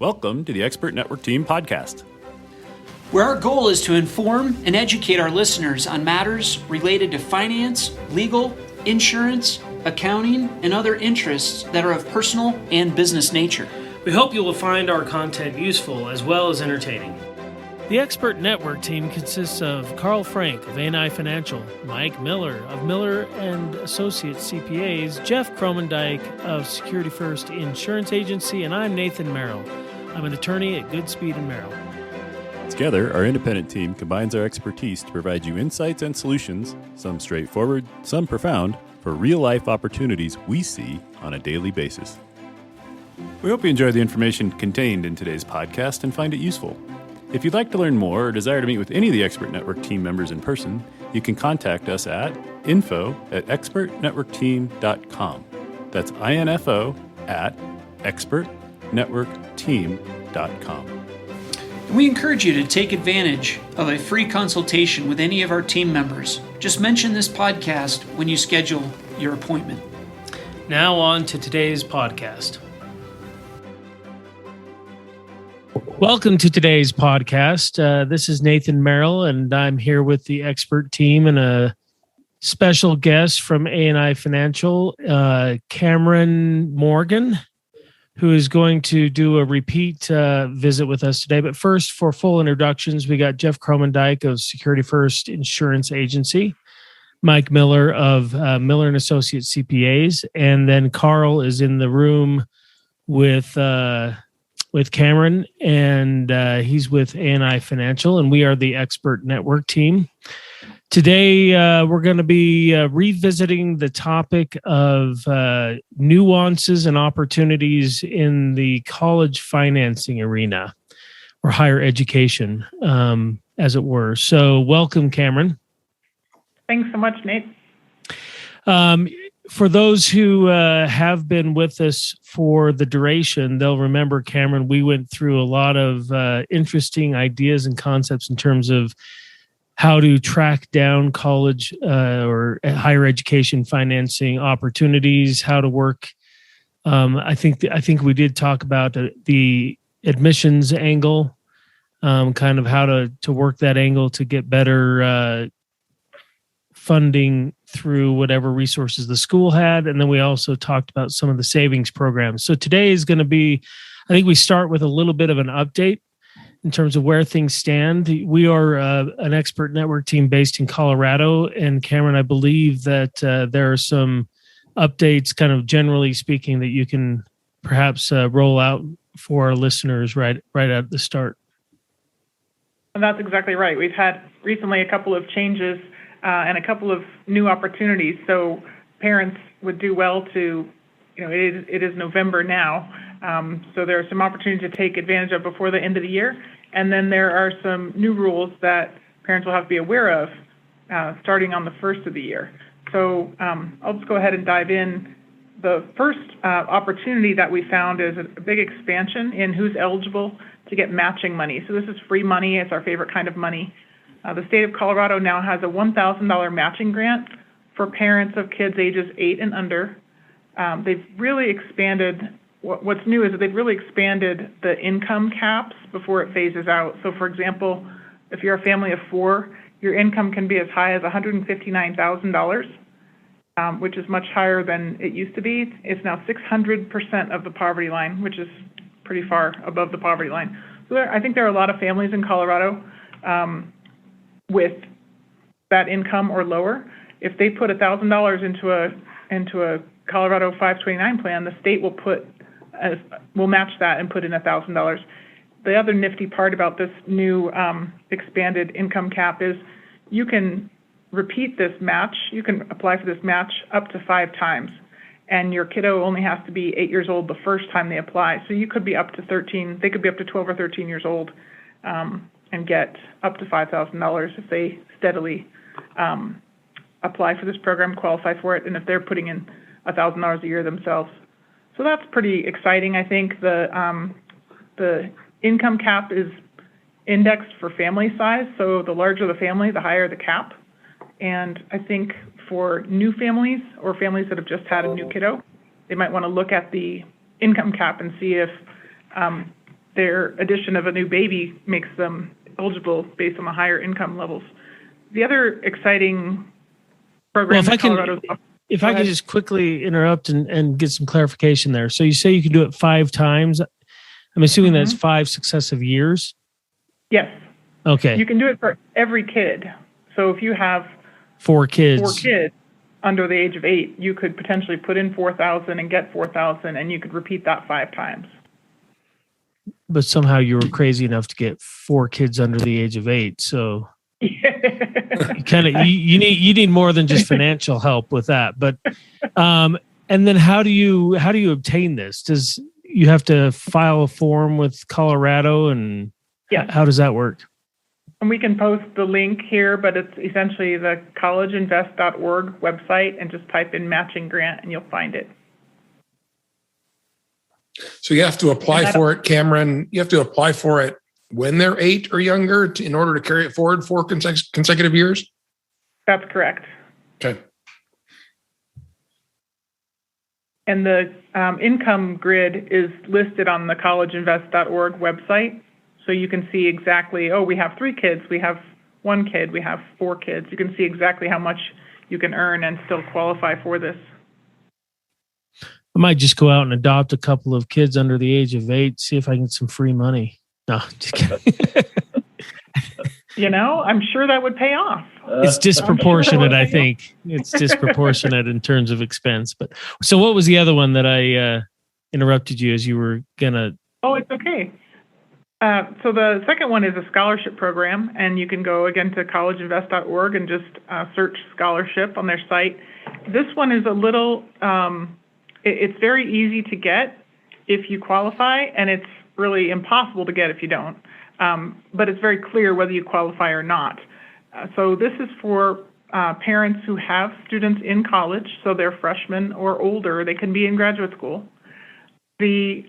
Welcome to the Expert Network Team podcast, where our goal is to inform and educate our listeners on matters related to finance, legal, insurance, accounting, and other interests that are of personal and business nature. We hope you will find our content useful as well as entertaining. The Expert Network Team consists of Karl Frank of A&I Financial, Mike Miller of Miller and Associates CPAs, Jeff Krommendyk of Security First Insurance Agency, and I'm Nathan Merrill. I'm an attorney at Goodspeed and Merrill. Together, our independent team combines our expertise to provide you insights and solutions, some straightforward, some profound, for real-life opportunities we see on a daily basis. We hope you enjoy the information contained in today's podcast and find it useful. If you'd like to learn more or desire to meet with any of the Expert Network team members in person, you can contact us at info@expertnetworkteam.com. That's info@expertnetworkteam.com. We encourage you to take advantage of a free consultation with any of our team members. Just mention this podcast when you schedule your appointment. Now on to today's podcast. Welcome to today's podcast. This is Nathan Merrill, and I'm here with the expert team and a special guest from A&I Financial, Cameron Morgan, who is going to do a repeat visit with us today. But first, for full introductions, we got Jeff Krommendyk of Security First Insurance Agency, Mike Miller of Miller and Associates CPAs, and then Karl is in the room with Cameron, and he's with A&I Financial, and we are the Expert Network Team. Today, we're going to be revisiting the topic of nuances and opportunities in the college financing arena, or higher education, as it were. So welcome, Cameron. Thanks so much, Nate. For those who have been with us for the duration, they'll remember, Cameron, we went through a lot of interesting ideas and concepts in terms of how to track down college or higher education financing opportunities, how to work. I think we did talk about the admissions angle, kind of how to work that angle to get better funding through whatever resources the school had. And then we also talked about some of the savings programs. So today is going to be, I think we start with a little bit of an update in terms of where things stand. We are an expert network team based in Colorado. And Cameron, I believe that there are some updates, kind of generally speaking, that you can perhaps roll out for our listeners right at the start. And that's exactly right. We've had recently a couple of changes and a couple of new opportunities. So parents would do well to, it is November now. So there are some opportunities to take advantage of before the end of the year. And then there are some new rules that parents will have to be aware of starting on the first of the year. So I'll just go ahead and dive in. The first opportunity that we found is a big expansion in who's eligible to get matching money. So this is free money. It's our favorite kind of money. The state of Colorado now has a $1,000 matching grant for parents of kids ages 8 and under. They've really expanded, what's new is that they've really expanded the income caps before it phases out. So for example, if you're a family of 4, your income can be as high as $159,000, which is much higher than it used to be. It's now 600% of the poverty line, which is pretty far above the poverty line. So I think there are a lot of families in Colorado with that income or lower. If they put $1,000 into a Colorado 529 plan, the state will match that and put in $1,000. The other nifty part about this new expanded income cap is you can repeat this match. You can apply for this match up to 5 times, and your kiddo only has to be 8 years old the first time they apply. So you could be up to 13. They could be up to 12 or 13 years old. And get up to $5,000 if they steadily apply for this program, qualify for it, and if they're putting in $1,000 a year themselves. So that's pretty exciting. I think the income cap is indexed for family size, so the larger the family, the higher the cap. And I think for new families or families that have just had a new kiddo, they might want to look at the income cap and see if their addition of a new baby makes them eligible based on the higher income levels. The other exciting program in Colorado. If I could just quickly interrupt and get some clarification there. So you say you can do it 5 times. I'm assuming that's 5 successive years? Yes. Okay. You can do it for every kid. So if you have 4 kids. 4 kids under the age of 8, you could potentially put in $4,000 and get $4,000, and you could repeat that 5 times. But somehow you were crazy enough to get 4 kids under the age of 8. So you need more than just financial help with that. But and then how do you obtain this? Does you have to file a form with Colorado, and how does that work? And we can post the link here, but it's essentially the collegeinvest.org website, and just type in matching grant and you'll find it. So you have to apply for it, Cameron. You have to apply for it when they're 8 or younger in order to carry it forward 4 consecutive years? That's correct. Okay. And the income grid is listed on the collegeinvest.org website. So you can see exactly, we have 3 kids, we have 1 kid, we have 4 kids. You can see exactly how much you can earn and still qualify for this. I might just go out and adopt a couple of kids under the age of 8, see if I can get some free money. No, just kidding. I'm sure that would pay off. It's disproportionate, I think. It's disproportionate in terms of expense. But so what was the other one that I interrupted you as you were going to? Oh, it's okay. So the second one is a scholarship program, and you can go again to collegeinvest.org and just search scholarship on their site. This one is a little, it's very easy to get if you qualify, and it's really impossible to get if you don't. But it's very clear whether you qualify or not. So this is for parents who have students in college, so they're freshmen or older. They can be in graduate school. The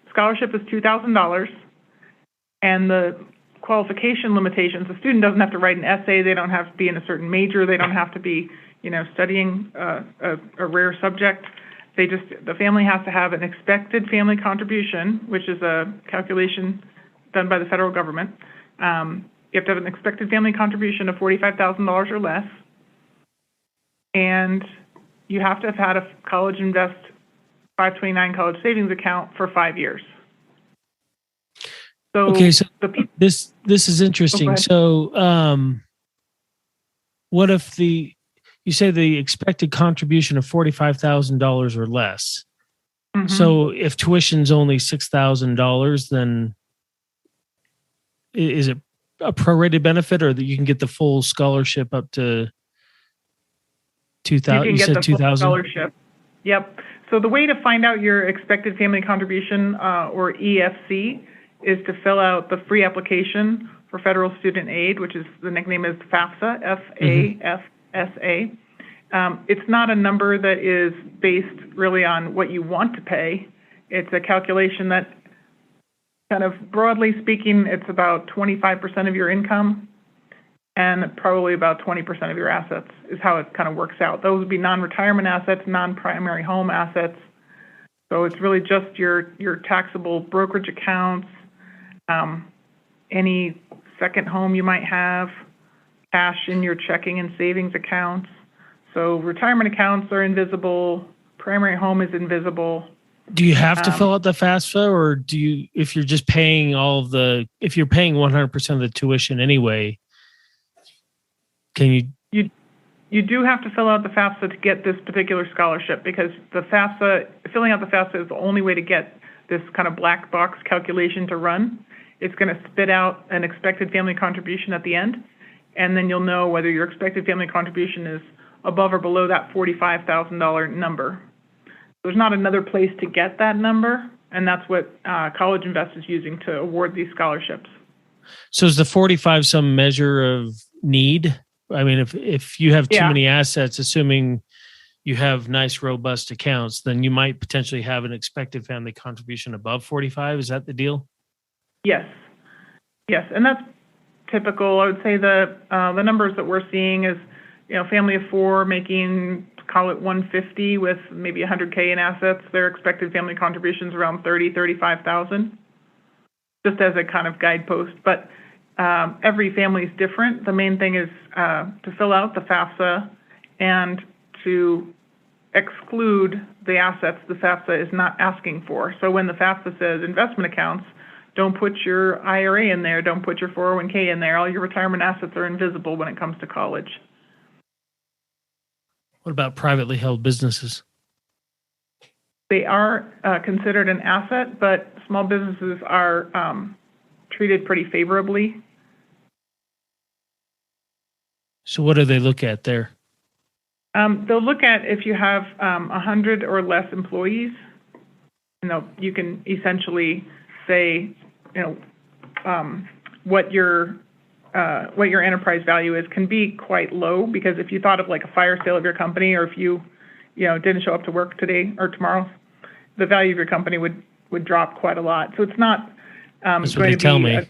scholarship is $2,000, and the qualification limitations, the student doesn't have to write an essay, they don't have to be in a certain major, they don't have to be, studying a rare subject. The family has to have an expected family contribution, which is a calculation done by the federal government. You have to have an expected family contribution of $45,000 or less, and you have to have had a College Invest 529 college savings account for 5 years. So okay, so this is interesting. So what if you say the expected contribution of $45,000 or less? Mm-hmm. So if tuition's only $6,000, then is it a prorated benefit, or that you can get the full scholarship up to 2,000? You said 2,000 scholarship. Yep. So the way to find out your expected family contribution, or EFC, is to fill out the free application for federal student aid, which is the nickname is FAFSA, F-A-F-S-A. It's not a number that is based really on what you want to pay. It's a calculation that, kind of broadly speaking, it's about 25% of your income and probably about 20% of your assets is how it kind of works out. Those would be non-retirement assets, non-primary home assets. So it's really just your taxable brokerage accounts, any second home you might have, cash in your checking and savings accounts. So retirement accounts are invisible, primary home is invisible. Do you have to fill out the FAFSA, or do you, if you're just paying if you're paying 100% of the tuition anyway, can you? You do have to fill out the FAFSA to get this particular scholarship, because filling out the FAFSA is the only way to get this kind of black box calculation to run. It's going to spit out an expected family contribution at the end, and then you'll know whether your expected family contribution is above or below that $45,000 number. There's not another place to get that number, and that's what College Invest is using to award these scholarships. So is the 45 some measure of need? I mean, if you have too many assets, assuming you have nice, robust accounts, then you might potentially have an expected family contribution above 45. Is that the deal? Yes, and that's typical. I would say the numbers that we're seeing is, family of 4 making, call it 150 with maybe 100K in assets. Their expected family contributions around 35,000. just as a kind of guidepost. But every family is different. The main thing is to fill out the FAFSA and to exclude the assets the FAFSA is not asking for. So when the FAFSA says investment accounts, don't put your IRA in there, don't put your 401k in there. All your retirement assets are invisible when it comes to college. What about privately held businesses? They are considered an asset, but small businesses are treated pretty favorably. So what do they look at there? They'll look at if you have 100 or less employees. You can essentially say, what your enterprise value is can be quite low, because if you thought of like a fire sale of your company, or if you didn't show up to work today or tomorrow, the value of your company would drop quite a lot. So it's not That's what they tell me.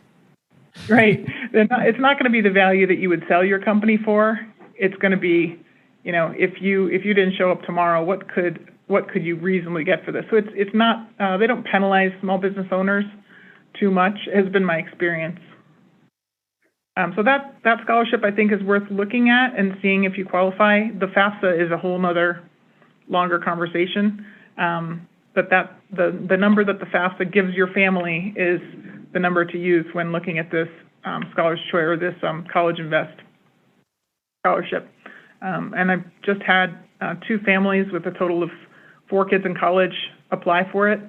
Right. It's not going to be the value that you would sell your company for. It's going to be, if you didn't show up tomorrow, what could you reasonably get for this? So it's not, they don't penalize small business owners too much, has been my experience. So that scholarship, I think, is worth looking at and seeing if you qualify. The FAFSA is a whole nother longer conversation. But the number that the FAFSA gives your family is the number to use when looking at this Scholar's Choice, or this College Invest scholarship. And I've just had 2 families with a total of 4 kids in college apply for it,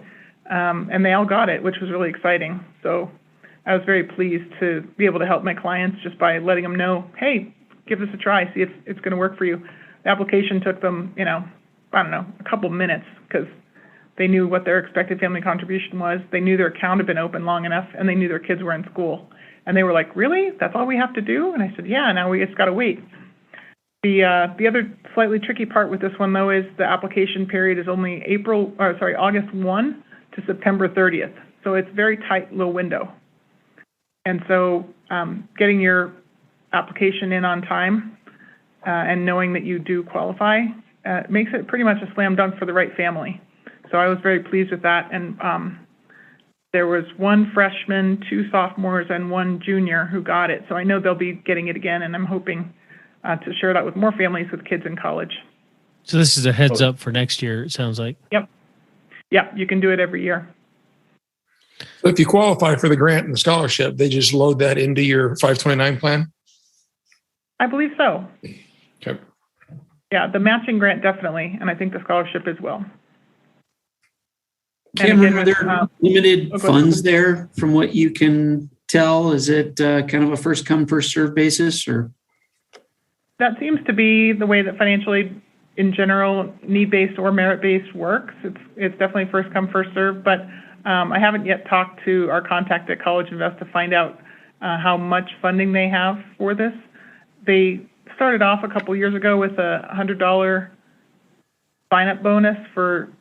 and they all got it, which was really exciting. So I was very pleased to be able to help my clients just by letting them know, hey, give this a try, see if it's going to work for you. The application took them, a couple minutes, because they knew what their expected family contribution was. They knew their account had been open long enough, and they knew their kids were in school. And they were like, really? That's all we have to do? And I said, yeah, now we just got to wait. The other slightly tricky part with this one, though, is the application period is only August 1 to September 30th. So it's a very tight little window. And so getting your application in on time and knowing that you do qualify makes it pretty much a slam dunk for the right family. So I was very pleased with that. And there was 1 freshman, 2 sophomores, and 1 junior who got it. So I know they'll be getting it again, and I'm hoping to share that with more families with kids in college. So this is a heads up for next year, it sounds like. Yep. You can do it every year. So if you qualify for the grant and the scholarship, they just load that into your 529 plan? I believe so. Okay. Yeah, the matching grant definitely, and I think the scholarship as well. Cameron, are there limited funds there from what you can tell? Is it kind of a first come, first served basis, or? That seems to be the way that financial aid in general, need-based or merit-based, works. It's definitely first come, first served, but I haven't yet talked to our contact at College Invest to find out how much funding they have for this. They started off a couple years ago with a $100 sign-up bonus for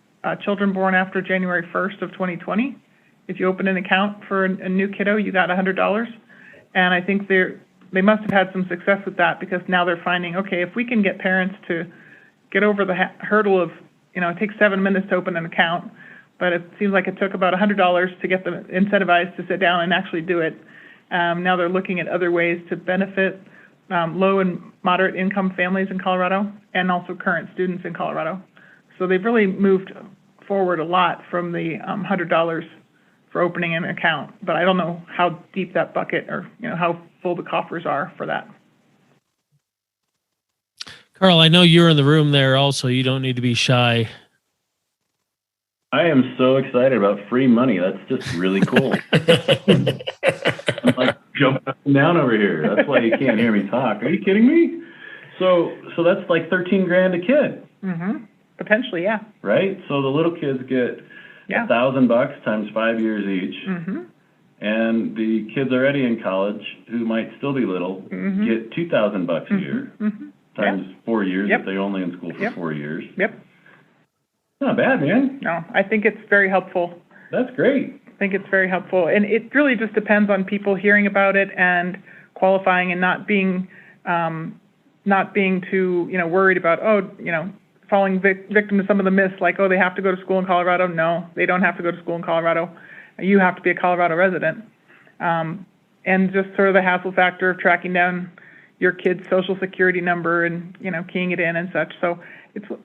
children born after January 1st of 2020. If you open an account for a new kiddo, you got $100. And I think they must have had some success with that, because now they're finding, okay, if we can get parents to get over the hurdle of, it takes 7 minutes to open an account, but it seems like it took about $100 to get them incentivized to sit down and actually do it. Now they're looking at other ways to benefit low and moderate income families in Colorado, and also current students in Colorado. So they've really moved forward a lot from the $100 for opening an account, but I don't know how deep that bucket, or how full the coffers are for that. Karl, I know you're in the room there also. You don't need to be shy. I am so excited about free money. That's just really cool. I'm like jumping up and down over here. That's why you can't hear me talk. Are you kidding me? So that's like $13,000 a kid. Mm-hmm. Potentially, yeah. Right? So the little kids get $1,000 times 5 years each. Mm-hmm. And the kids already in college, who might still be little, get $2,000 a year times 4 years if they're only in school for 4 years. Yep. Not bad, man. No, I think it's very helpful. That's great. I think it's very helpful. And it really just depends on people hearing about it and qualifying, and not being too, worried about, falling victim to some of the myths, like, they have to go to school in Colorado. No, they don't have to go to school in Colorado. You have to be a Colorado resident. And just sort of the hassle factor of tracking down your kid's social security number and, keying it in and such. So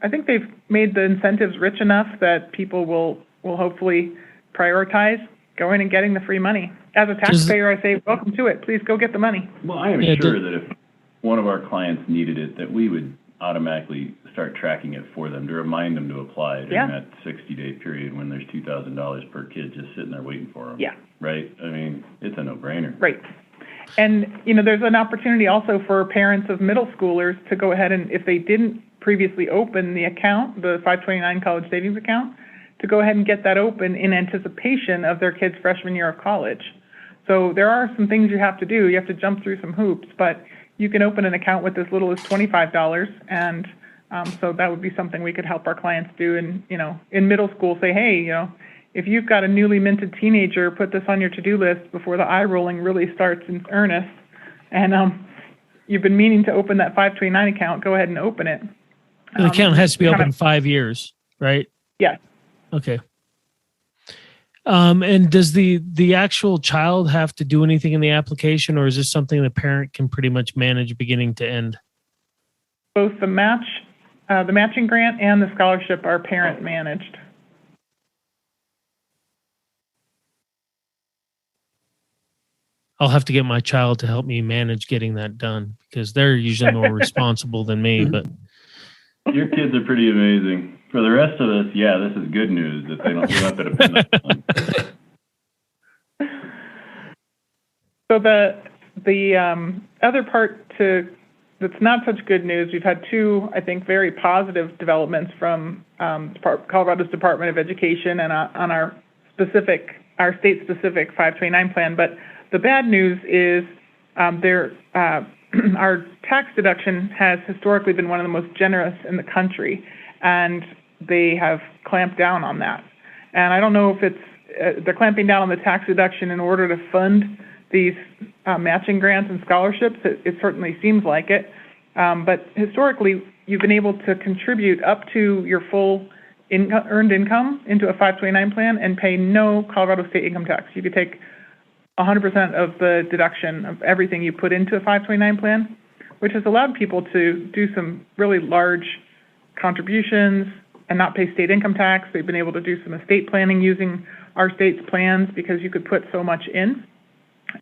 I think they've made the incentives rich enough that people will hopefully prioritize going and getting the free money. As a taxpayer, I say, welcome to it. Please go get the money. Well, I am sure that if one of our clients needed it, that we would automatically start tracking it for them to remind them to apply during that 60-day period when there's $2,000 per kid just sitting there waiting for them. Yeah. Right? I mean, it's a no-brainer. Right. And, there's an opportunity also for parents of middle schoolers to go ahead and, if they didn't previously open the account, the 529 college savings account, to go ahead and get that open in anticipation of their kid's freshman year of college. So there are some things you have to do. You have to jump through some hoops, but you can open an account with as little as $25, and so that would be something we could help our clients do. And, in middle school, say, hey, if you've got a newly minted teenager, put this on your to-do list before the eye rolling really starts in earnest. And you've been meaning to open that 529 account, go ahead and open it. The account has to be open 5 years, right? Yes. Okay. And does the actual child have to do anything in the application, or is this something the parent can pretty much manage beginning to end? Both the matching grant and the scholarship are parent managed. I'll have to get my child to help me manage getting that done because they're usually more responsible than me. But your kids are pretty amazing. For the rest of us, this is good news that they don't have to depend on them. So the other part that's not such good news, we've had two, I think, very positive developments from Colorado's Department of Education and on our state-specific 529 plan. But the bad news is our tax deduction has historically been one of the most generous in the country, and they have clamped down on that. And I don't know if they're clamping down on the tax deduction in order to fund these matching grants and scholarships. It certainly seems like it. But historically, you've been able to contribute up to your full earned income into a 529 plan and pay no Colorado state income tax. You could take 100% of the deduction of everything you put into a 529 plan, which has allowed people to do some really large contributions and not pay state income tax. They've been able to do some estate planning using our state's plans because you could put so much in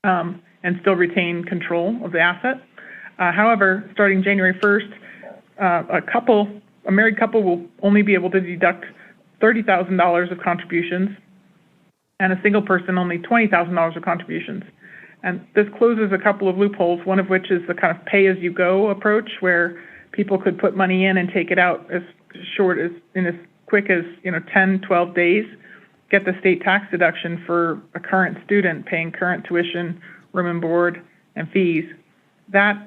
and still retain control of the asset. However, starting January 1st, a married couple will only be able to deduct $30,000 of contributions, and a single person only $20,000 of contributions. And this closes a couple of loopholes, one of which is the kind of pay-as-you-go approach, where people could put money in and take it out as quick as 10, 12 days, get the state tax deduction for a current student paying current tuition, room and board, and fees. That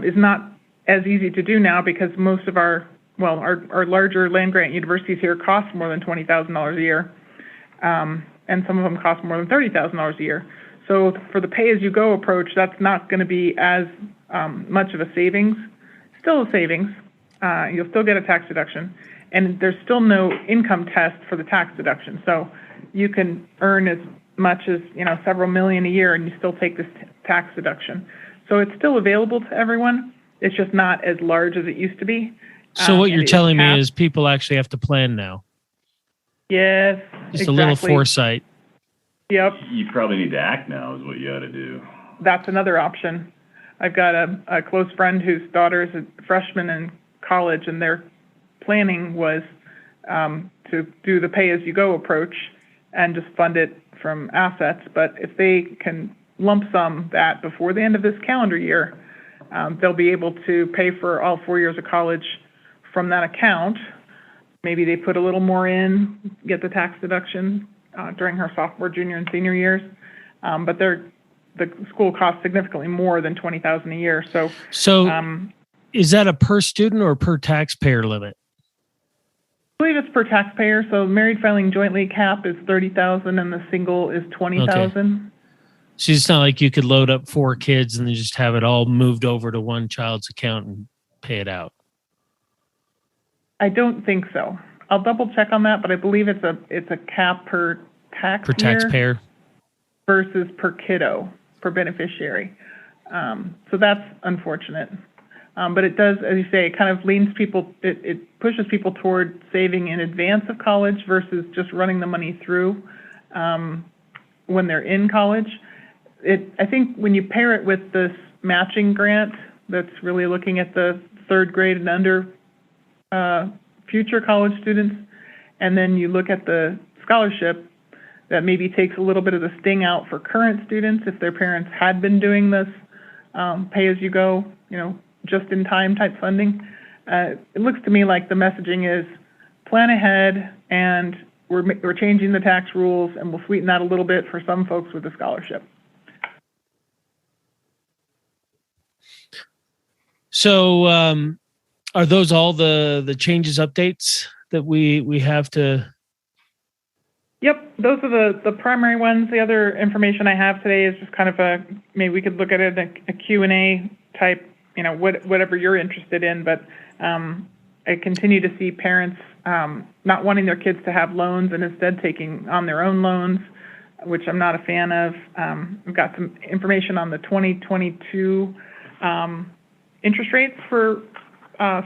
is not as easy to do now because most of our larger land-grant universities here cost more than $20,000 a year. And some of them cost more than $30,000 a year. So for the pay-as-you-go approach, that's not going to be as much of a savings. Still a savings. You'll still get a tax deduction. And there's still no income test for the tax deduction. So you can earn as much as several million a year and you still take this tax deduction. So it's still available to everyone. It's just not as large as it used to be. So what you're telling me is people actually have to plan now. Yes, just a little foresight. Yep. You probably need to act now is what you ought to do. That's another option. I've got a close friend whose daughter is a freshman in college, and their planning was to do the pay-as-you-go approach and just fund it from assets. But if they can lump sum that before the end of this calendar year, they'll be able to pay for all 4 years of college from that account. Maybe they put a little more in, get the tax deduction during her sophomore, junior, and senior years. But the school costs significantly more than $20,000 a year. So is that a per student or per taxpayer limit? I believe it's per taxpayer. So married filing jointly cap is $30,000 and the single is $20,000. Okay. So it's not like you could load up 4 kids and then just have it all moved over to one child's account and pay it out. I don't think so. I'll double check on that, but I believe it's a cap per tax per taxpayer. versus per kiddo, per beneficiary. So that's unfortunate. But it does, as you say, it kind of leans people, it pushes people toward saving in advance of college versus just running the money through when they're in college. I think when you pair it with this matching grant that's really looking at the third grade and under future college students, and then you look at the scholarship that maybe takes a little bit of the sting out for current students if their parents had been doing this pay-as-you-go, just-in-time type funding. It looks to me like the messaging is plan ahead, and we're changing the tax rules, and we'll sweeten that a little bit for some folks with a scholarship. So are those all the changes, updates that we have to? Yep, those are the primary ones. The other information I have today is just kind of maybe we could look at it a Q&A type, whatever you're interested in. But I continue to see parents not wanting their kids to have loans and instead taking on their own loans, which I'm not a fan of. We've got some information on the 2022 interest rates for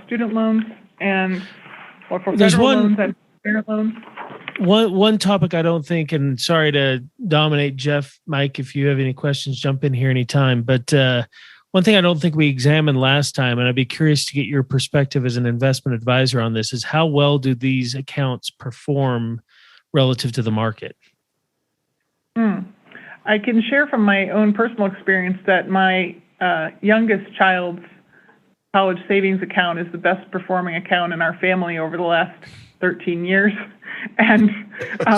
student loans and for federal loans and parent loans. One topic I don't think, and sorry to dominate, Jeff, Mike, if you have any questions, jump in here anytime. But one thing I don't think we examined last time, and I'd be curious to get your perspective as an investment advisor on this, is how well do these accounts perform relative to the market? I can share from my own personal experience that my youngest child's college savings account is the best performing account in our family over the last 13 years. And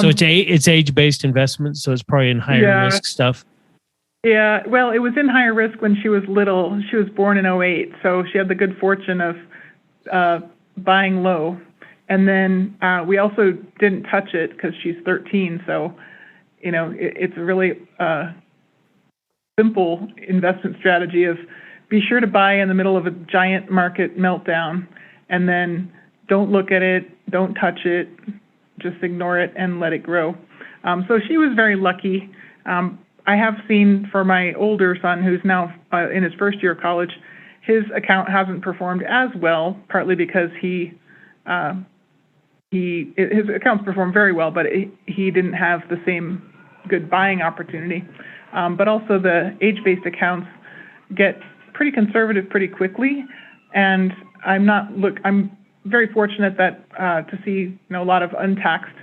so it's age-based investment, so it's probably in higher risk stuff. Yeah, well, it was in higher risk when she was little. She was born in 2008, so she had the good fortune of buying low. And then we also didn't touch it because she's 13, so it's a really simple investment strategy of be sure to buy in the middle of a giant market meltdown, and then don't look at it, don't touch it, just ignore it and let it grow. So she was very lucky. I have seen for my older son, who's now in his first year of college, his account hasn't performed as well, partly because his accounts performed very well, but he didn't have the same good buying opportunity. But also the age-based accounts get pretty conservative pretty quickly, and I'm very fortunate that to see a lot of untaxed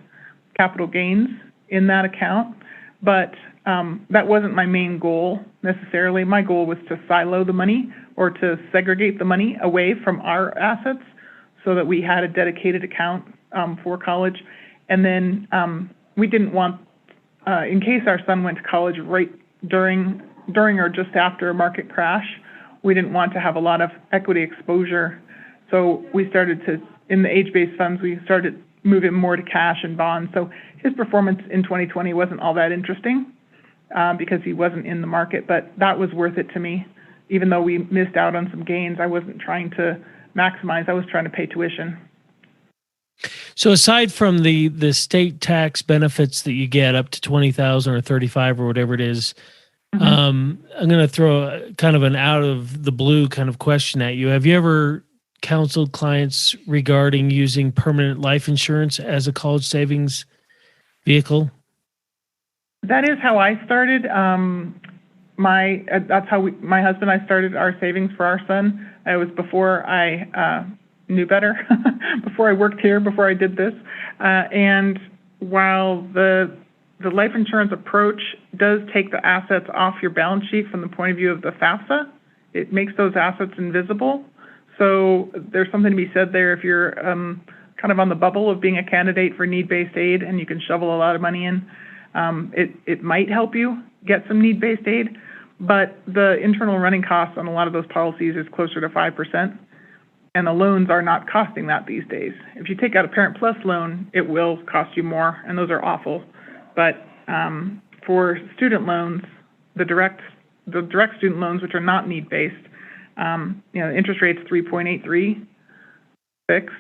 capital gains in that account, but that wasn't my main goal necessarily. My goal was to silo the money or to segregate the money away from our assets so that we had a dedicated account for college. And then we didn't want, in case our son went to college right during or just after a market crash, we didn't want to have a lot of equity exposure. So we started to, in the age-based funds, we started moving more to cash and bonds. So his performance in 2020 wasn't all that interesting because he wasn't in the market, but that was worth it to me. Even though we missed out on some gains, I wasn't trying to maximize. I was trying to pay tuition. So aside from the state tax benefits that you get up to $20,000 or $35,000 or whatever it is, I'm going to throw kind of an out of the blue kind of question at you. Have you ever counseled clients regarding using permanent life insurance as a college savings vehicle? That is how I started. That's how my husband and I started our savings for our son. It was before I knew better, before I worked here, before I did this. And while the life insurance approach does take the assets off your balance sheet from the point of view of the FAFSA, it makes those assets invisible. So there's something to be said there if you're kind of on the bubble of being a candidate for need-based aid and you can shovel a lot of money in. It might help you get some need-based aid, but the internal running costs on a lot of those policies is closer to 5%, and the loans are not costing that these days. If you take out a Parent Plus loan, it will cost you more, and those are awful. But for student loans, the direct student loans, which are not need-based, the interest rate's 3.83 fixed,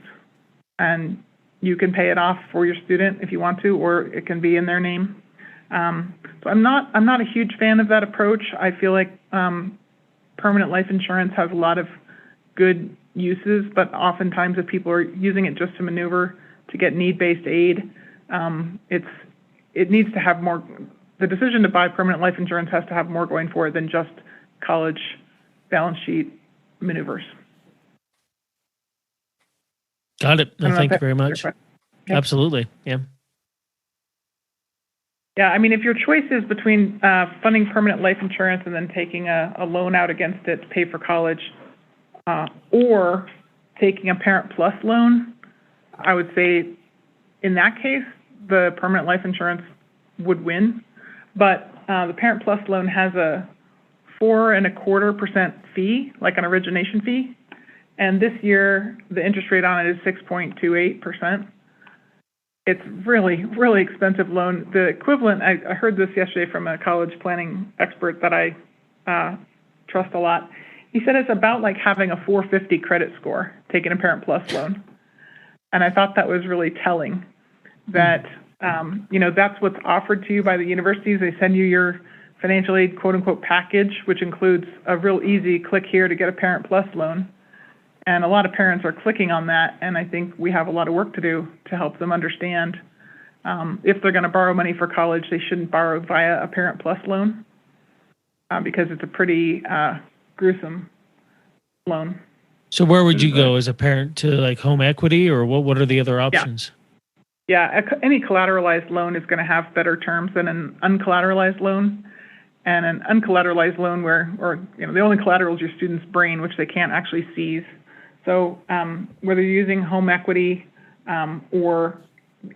and you can pay it off for your student if you want to, or it can be in their name. So I'm not a huge fan of that approach. I feel like permanent life insurance has a lot of good uses, but oftentimes if people are using it just to maneuver to get need-based aid, it needs to have more. The decision to buy permanent life insurance has to have more going for it than just college balance sheet maneuvers. Got it. No, thank you very much. Okay. Absolutely. Yeah. Yeah, I mean, if your choice is between funding permanent life insurance and then taking a loan out against it to pay for college, or taking a Parent Plus loan, I would say in that case, the permanent life insurance would win. But the Parent Plus loan has a 4.25% fee, like an origination fee. And this year, the interest rate on it is 6.28%. It's really, really expensive loan. The equivalent, I heard this yesterday from a college planning expert that I trust a lot. He said it's about like having a 450 credit score, taking a Parent Plus loan. And I thought that was really telling that, that's what's offered to you by the universities. They send you your financial aid, quote unquote, package, which includes a real easy click here to get a Parent Plus loan. And a lot of parents are clicking on that, and I think we have a lot of work to do to help them understand if they're going to borrow money for college, they shouldn't borrow via a Parent Plus loan because it's a pretty gruesome loan. So where would you go as a parent, to like home equity, or what are the other options? Yeah, any collateralized loan is going to have better terms than an uncollateralized loan. And an uncollateralized loan where the only collateral is your student's brain, which they can't actually seize. So whether you're using home equity or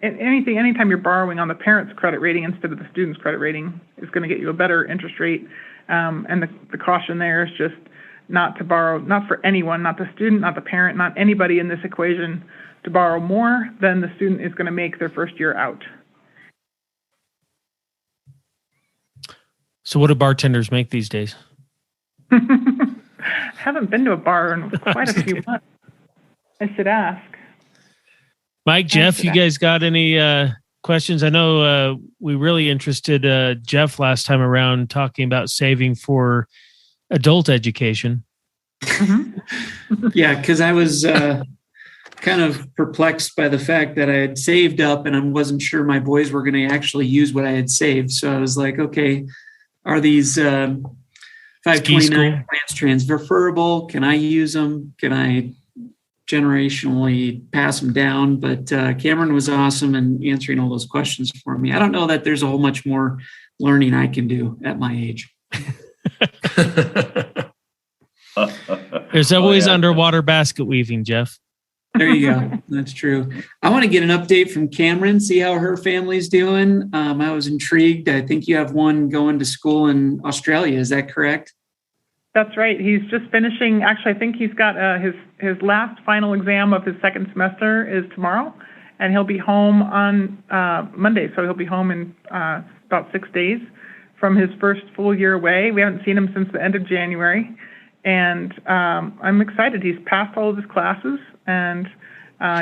anytime you're borrowing on the parent's credit rating instead of the student's credit rating is going to get you a better interest rate. And the caution there is just not to borrow, not for anyone, not the student, not the parent, not anybody in this equation, to borrow more than the student is going to make their first year out. So what do bartenders make these days? Haven't been to a bar in quite a few months. I should ask. Mike, Jeff, you guys got any questions? I know we really interested Jeff last time around talking about saving for adult education. Yeah, because I was kind of perplexed by the fact that I had saved up and I wasn't sure my boys were going to actually use what I had saved. So I was like, okay, are these 529 plans transferable? Can I use them? Can I generationally pass them down? But Cameron was awesome in answering all those questions for me. I don't know that there's a whole much more learning I can do at my age. There's always underwater basket weaving, Jeff. There you go. That's true. I want to get an update from Cameron, see how her family's doing. I was intrigued. I think you have one going to school in Australia. Is that correct? That's right. He's just finishing. Actually, I think he's got his last final exam of his second semester is tomorrow, and he'll be home on Monday. So he'll be home in about 6 days from his first full year away. We haven't seen him since the end of January. And I'm excited. He's passed all of his classes, and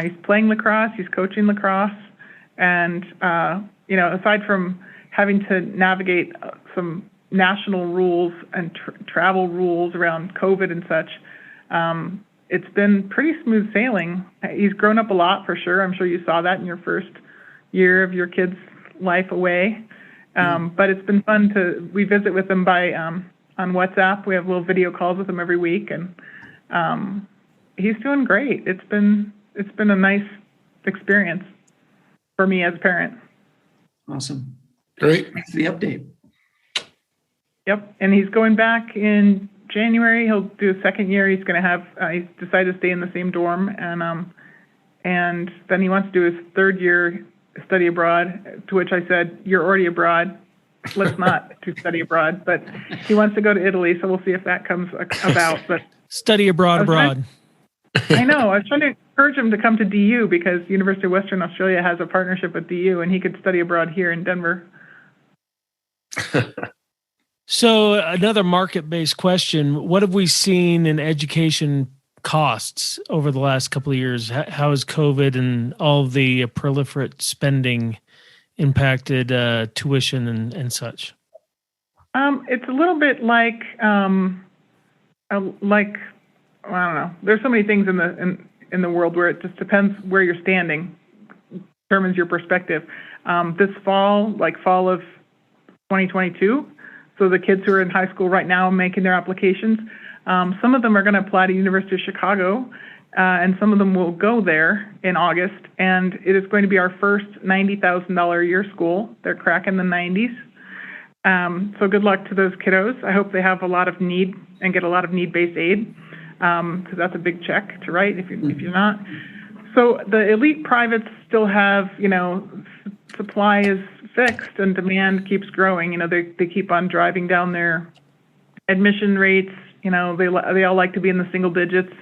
he's playing lacrosse. He's coaching lacrosse. And, aside from having to navigate some national rules and travel rules around COVID and such, it's been pretty smooth sailing. He's grown up a lot, for sure. I'm sure you saw that in your first year of your kid's life away. But it's been fun we visit with him by on WhatsApp. We have little video calls with him every week, and he's doing great. It's been a nice experience for me as a parent. Awesome. Great. Thanks for the update. Yep. And he's going back in January. He'll do a second year. He's going to have, he's decided to stay in the same dorm. And then he wants to do his third year study abroad, to which I said, you're already abroad. Let's not to study abroad. But he wants to go to Italy. So we'll see if that comes about. But study abroad. I know. I was trying to encourage him to come to DU because University of Western Australia has a partnership with DU, and he could study abroad here in Denver. So another market-based question. What have we seen in education costs over the last couple of years? How has COVID and all of the proliferate spending impacted tuition and such? It's a little bit like I don't know. There's so many things in the world where it just depends where you're standing, determines your perspective. This fall of 2022, so the kids who are in high school right now making their applications, some of them are going to apply to University of Chicago, and some of them will go there in August, and it is going to be our first $90,000 a year school. They're cracking the 90s. So good luck to those kiddos. I hope they have a lot of need and get a lot of need-based aid, because that's a big check to write if you're not. So the elite privates still have, supply is fixed and demand keeps growing. They keep on driving down their admission rates. They all like to be in the single digits.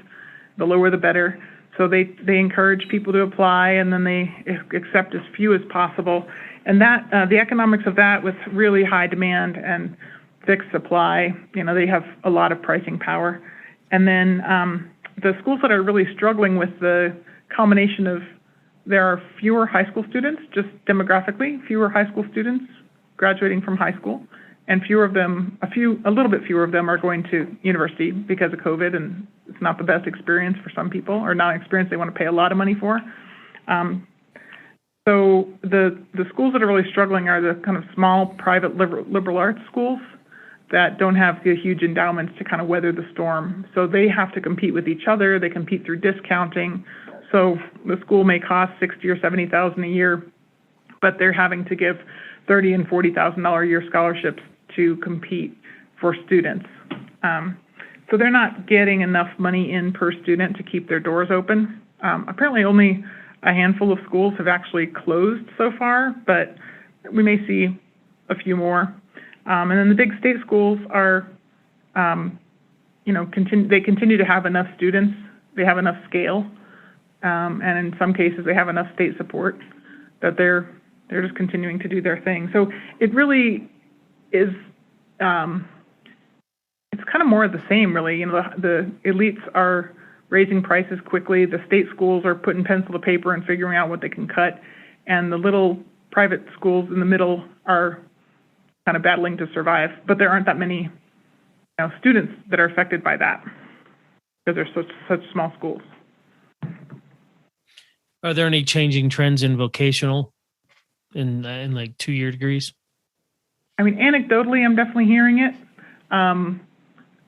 The lower the better. So they encourage people to apply, and then they accept as few as possible. And that the economics of that, with really high demand and fixed supply, they have a lot of pricing power. And then the schools that are really struggling with the combination of, there are fewer high school students, just demographically, fewer high school students graduating from high school, and a little bit fewer of them are going to university because of COVID, and it's not the best experience for some people, or not an experience they want to pay a lot of money for. So the schools that are really struggling are the kind of small private liberal arts schools that don't have the huge endowments to kind of weather the storm. So they have to compete with each other. They compete through discounting. So the school may cost $60,000 or $70,000 a year, but they're having to give $30,000 and $40,000 a year scholarships to compete for students. So they're not getting enough money in per student to keep their doors open. Apparently only a handful of schools have actually closed so far, but we may see a few more. And then the big state schools are, they continue to have enough students. They have enough scale, and in some cases they have enough state support that they're just continuing to do their thing. So it really is. It's kind of more of the same, really. The elites are raising prices quickly. The state schools are putting pencil to paper and figuring out what they can cut, and the little private schools in the middle are kind of battling to survive. But there aren't that many students that are affected by that because they're such small schools. Are there any changing trends in vocational in like 2-year degrees? I mean, anecdotally, I'm definitely hearing it,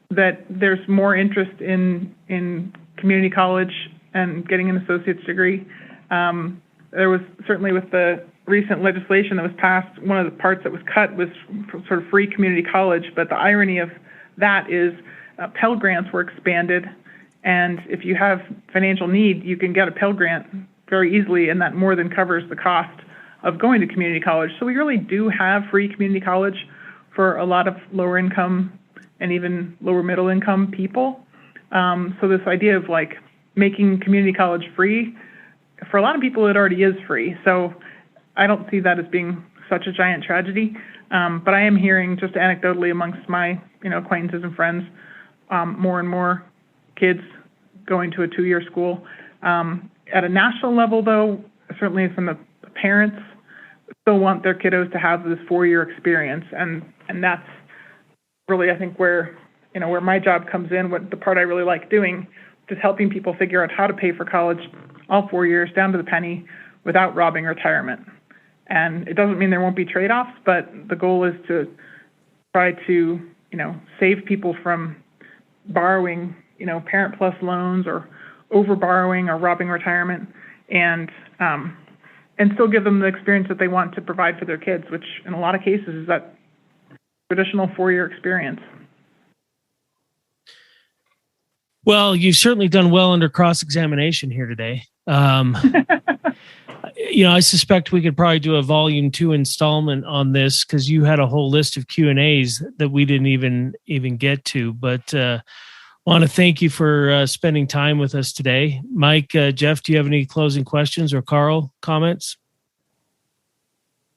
that there's more interest in community college and getting an associate's degree. There was certainly, with the recent legislation that was passed, one of the parts that was cut was sort of free community college, but the irony of that is Pell Grants were expanded, and if you have financial need, you can get a Pell Grant very easily, and that more than covers the cost of going to community college. So we really do have free community college for a lot of lower income and even lower middle income people. So this idea of like making community college free, for a lot of people it already is free. So I don't see that as being such a giant tragedy. But I am hearing just anecdotally amongst my acquaintances and friends, more and more kids going to a 2-year school. At a national level, though, certainly from the parents still want their kiddos to have this 4-year experience, and that's really, I think, where my job comes in. What the part I really like doing, just helping people figure out how to pay for college all 4 years down to the penny without robbing retirement. And it doesn't mean there won't be trade-offs, but the goal is to try to save people from borrowing Parent Plus loans or over borrowing or robbing retirement, and still give them the experience that they want to provide for their kids, which in a lot of cases is that traditional 4-year experience. Well, you've certainly done well under cross-examination here today. I suspect we could probably do a volume 2 installment on this, because you had a whole list of Q&As that we didn't even get to. But want to thank you for spending time with us today. Mike, Jeff, do you have any closing questions, or Karl, comments?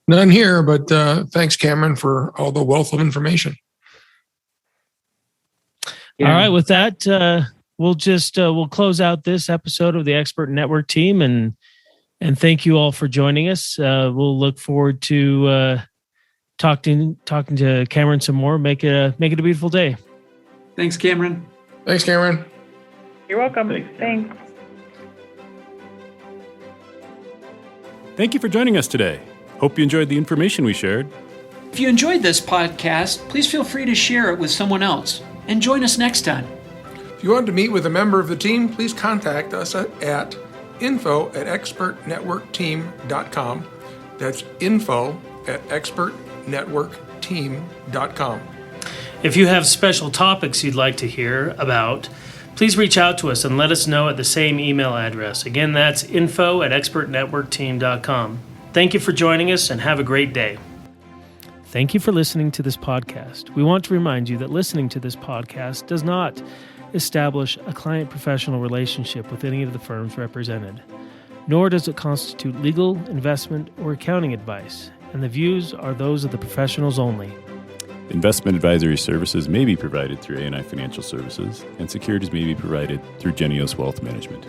None here, but thanks, Cameron, for all the wealth of information. Yeah. All right, with that, we'll close out this episode of the Expert Network team and And thank you all for joining us. We'll look forward to talking to Cameron some more. Make it a beautiful day. Thanks, Cameron. Thanks, Cameron. You're welcome. Thanks. Thank you for joining us today. Hope you enjoyed the information we shared. If you enjoyed this podcast, please feel free to share it with someone else. And join us next time. If you want to meet with a member of the team, please contact us at info@expertnetworkteam.com. That's info@expertnetworkteam.com. If you have special topics you'd like to hear about, please reach out to us and let us know at the same email address. Again, that's info@expertnetworkteam.com. Thank you for joining us and have a great day. Thank you for listening to this podcast. We want to remind you that listening to this podcast does not establish a client-professional relationship with any of the firms represented, nor does it constitute legal, investment, or accounting advice, and the views are those of the professionals only. Investment advisory services may be provided through A&I Financial Services, and securities may be provided through Genios Wealth Management.